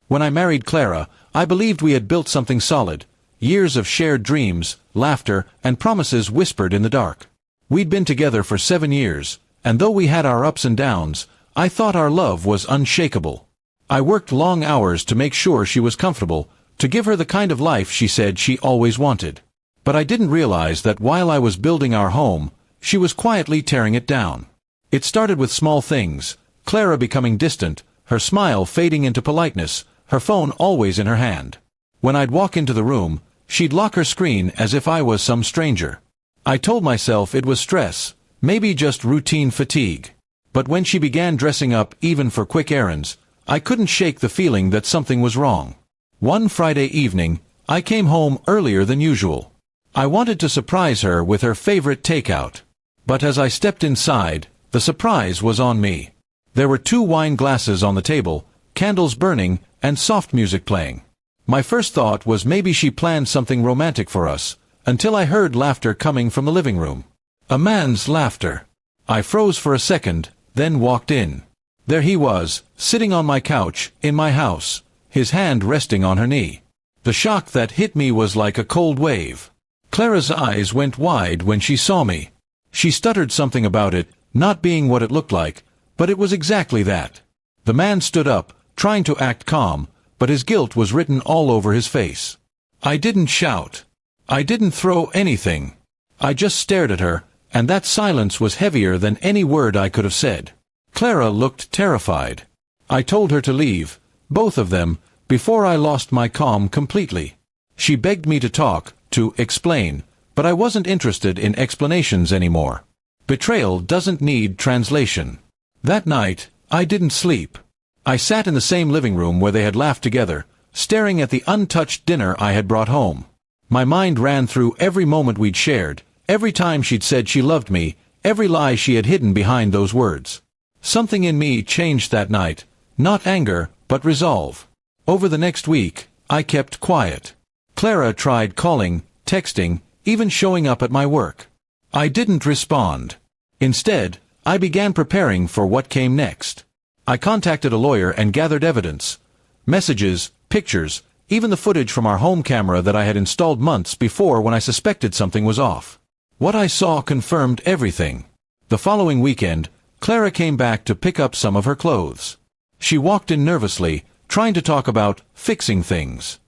When I married Clara, I believed we had built something solid. Years of shared dreams, laughter, and promises whispered in the dark. We'd been together for 7 years, and though we had our ups and downs, I thought our love was unshakable. I worked long hours to make sure she was comfortable, to give her the kind of life she said she always wanted. But I didn't realize that while I was building our home, she was quietly tearing it down. It started with small things: Clara becoming distant, her smile fading into politeness, her phone always in her hand. When I'd walk into the room, she'd lock her screen as if I was some stranger. I told myself it was stress, maybe just routine fatigue. But when she began dressing up even for quick errands, I couldn't shake the feeling that something was wrong. One Friday evening, I came home earlier than usual. I wanted to surprise her with her favorite takeout. But as I stepped inside, the surprise was on me. There were 2 wine glasses on the table, candles burning, and soft music playing. My first thought was maybe she planned something romantic for us, until I heard laughter coming from the living room. A man's laughter. I froze for a second, then walked in. There he was, sitting on my couch, in my house, his hand resting on her knee. The shock that hit me was like a cold wave. Clara's eyes went wide when she saw me. She stuttered something about it not being what it looked like, but it was exactly that. The man stood up, trying to act calm, but his guilt was written all over his face. I didn't shout. I didn't throw anything. I just stared at her, and that silence was heavier than any word I could have said. Clara looked terrified. I told her to leave, both of them, before I lost my calm completely. She begged me to talk, to explain, but I wasn't interested in explanations anymore. Betrayal doesn't need translation. That night, I didn't sleep. I sat in the same living room where they had laughed together, staring at the untouched dinner I had brought home. My mind ran through every moment we'd shared, every time she'd said she loved me, every lie she had hidden behind those words. Something in me changed that night, not anger, but resolve. Over the next week, I kept quiet. Clara tried calling, texting, even showing up at my work. I didn't respond. Instead, I began preparing for what came next. I contacted a lawyer and gathered evidence. Messages, pictures, even the footage from our home camera that I had installed months before when I suspected something was off. What I saw confirmed everything. The following weekend, Clara came back to pick up some of her clothes. She walked in nervously, trying to talk about fixing things.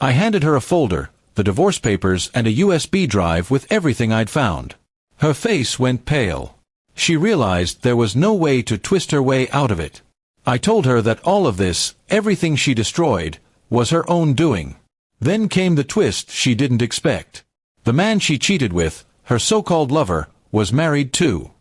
I handed her a folder, the divorce papers, and a USB drive with everything I'd found. Her face went pale. She realized there was no way to twist her way out of it. I told her that all of this, everything she destroyed, was her own doing. Then came the twist she didn't expect. The man she cheated with, her so-called lover, was married too.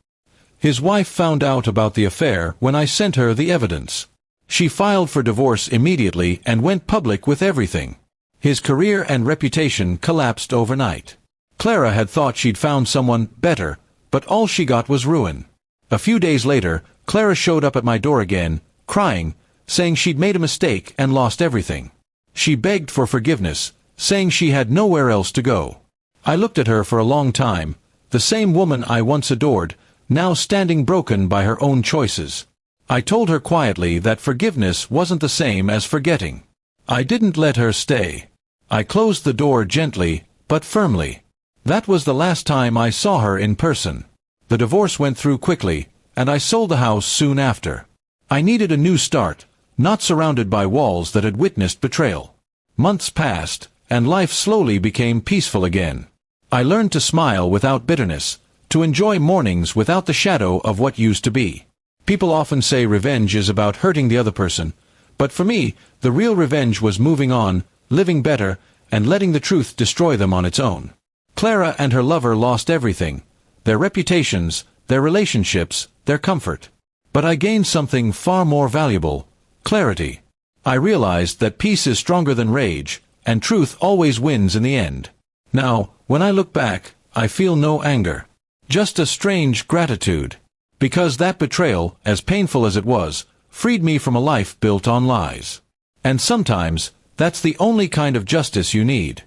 His wife found out about the affair when I sent her the evidence. She filed for divorce immediately and went public with everything. His career and reputation collapsed overnight. Clara had thought she'd found someone better, but all she got was ruin. A few days later, Clara showed up at my door again, crying, saying she'd made a mistake and lost everything. She begged for forgiveness, saying she had nowhere else to go. I looked at her for a long time, the same woman I once adored, now standing broken by her own choices. I told her quietly that forgiveness wasn't the same as forgetting. I didn't let her stay. I closed the door gently, but firmly. That was the last time I saw her in person. The divorce went through quickly, and I sold the house soon after. I needed a new start, not surrounded by walls that had witnessed betrayal. Months passed, and life slowly became peaceful again. I learned to smile without bitterness, to enjoy mornings without the shadow of what used to be. People often say revenge is about hurting the other person, but for me, the real revenge was moving on, living better, and letting the truth destroy them on its own. Clara and her lover lost everything: their reputations, their relationships, their comfort. But I gained something far more valuable: clarity. I realized that peace is stronger than rage, and truth always wins in the end. Now, when I look back, I feel no anger. Just a strange gratitude. Because that betrayal, as painful as it was, freed me from a life built on lies. And sometimes, that's the only kind of justice you need.